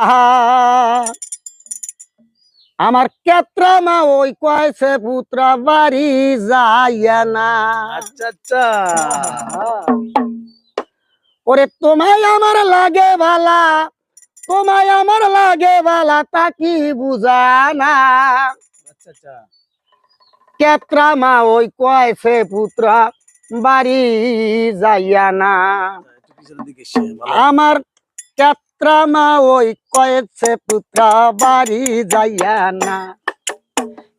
আহা আমার কেত্রা মা ওই কয়েছে পুত্রা বাড়ি যাইয়া না। আচ্ছা আচ্ছা ওরে তোমায় আমার লাগে ভালা, তোমায় আমার লাগে ভালা, তা কি বুঝা না। আচ্ছা আচ্ছা কেত্রা মা ওই কয়েছে পুত্রা বাড়ি যাইয়া না। একটু পিছনের দিকে এসে ভালো। আমার কেত্রা মা ওই কয়েছে পুত্রা বাড়ি যাইয়া না।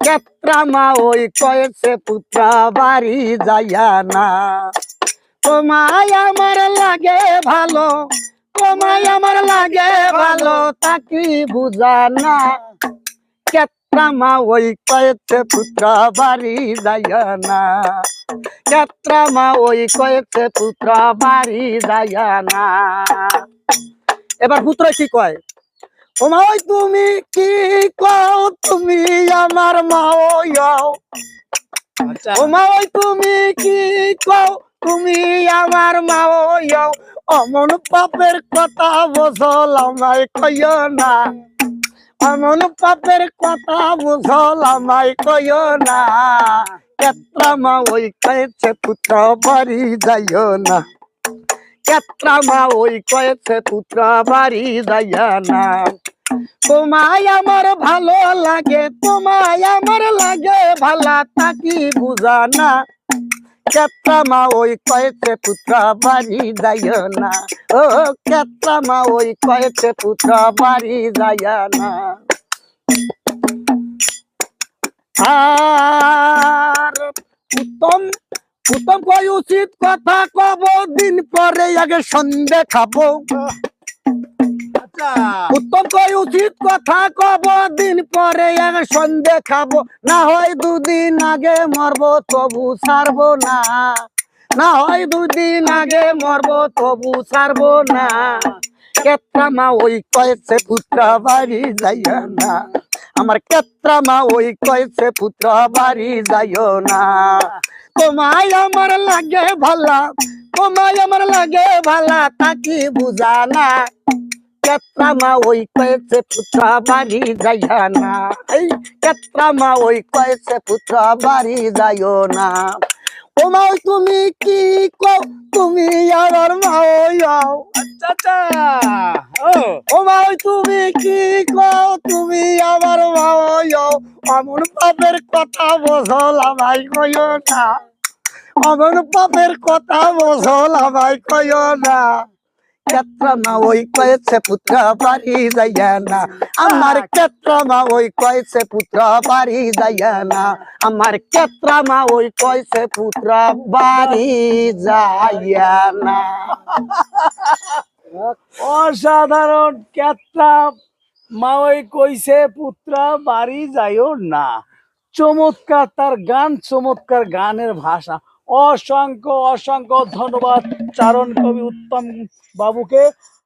কেত্রা মা ওই কয়েছে পুত্রা বাড়ি যাইয়া না। তোমায় আমার লাগে ভালো, তোমায় আমার লাগে ভালো, তা কি বুঝা না। কেত্রা মা ওই কয়েছে পুত্রা বাড়ি যাইয়া না। কেত্রা মা ওই কয়েছে পুত্রা বাড়ি যাইয়া না। এবার পুত্র কি কয়, ওমা ওই তুমি কি কও, তুমি আমার মা ওয়াও। আচ্ছা ওমা ওই তুমি কি কও, তুমি আমার মা ওয়াও। অমন পাপের কথা বুঝল আমায় কইও না, অমন পাপের কথা বুঝল আমায় কইও না। কেত্রা মা ওই কয়েছে পুত্র বাড়ি যাইও না। কেত্রা মা ওই কয়েছে পুত্র বাড়ি যাইয়া না। তোমায় আমার ভালো লাগে, তোমায় আমার লাগে ভালা, তা কি বুঝা না। কেত্রা মা ওই কয়েছে পুত্র বাড়ি যাইও না। ও কেত্রা মা ওই কয়েছে পুত্র বাড়ি যাইয়া না। আর উত্তম উত্তম কয় উচিত কথা কব, দিন পরে আগে সন্ধে খাবো। আচ্ছা উত্তম কয় উচিত কথা কব, দিন পরে আগে সন্ধে খাবো। না হয় দুদিন আগে মরবো তবু ছাড়বো না, না হয় দুদিন আগে মরবো তবু ছাড়বো না। কেত্রা মা ওই কয়েছে পুত্র বাড়ি যাইয়া না। আমার কেত্রা মা ওই কয়েছে পুত্র বাড়ি যাইও না। তোমায় আমার লাগে ভালা, তোমায় আমার লাগে ভালা, তা কি বুঝা না। কেত্রা মা ওই কয়েছে পুত্র বাড়ি যাইয়া না। এই কেত্রা মা ওই কয়েছে পুত্র বাড়ি যাইও না। ওমা ওই তুমি কি কও, তুমি আমার মা ওয়াও। আচ্ছা আচ্ছা ও ওমা ওই তুমি কি কও, তুমি আমার মা ওয়াও। অমন পাপের কথা বুঝল আমায় কইও না, অমন পাপের কথা বুঝল আমায় কইও না। কেত্রা মা ওই কয়েছে পুত্র বাড়ি যাইয়া না। আমার কেত্রা মা ওই কয়েছে পুত্র বাড়ি যাইয়া না। আমার কেত্রা মা ওই কয়েছে পুত্র বাড়ি যাইয়া না। অসাধারণ কেত্রা মা ওই কইছে পুত্রা বাড়ি যাইও না। চমৎকার তার গান, চমৎকার গানের ভাষা। অসংখ্য অসংখ্য ধন্যবাদ চারণ কবি উত্তম বাবুকে।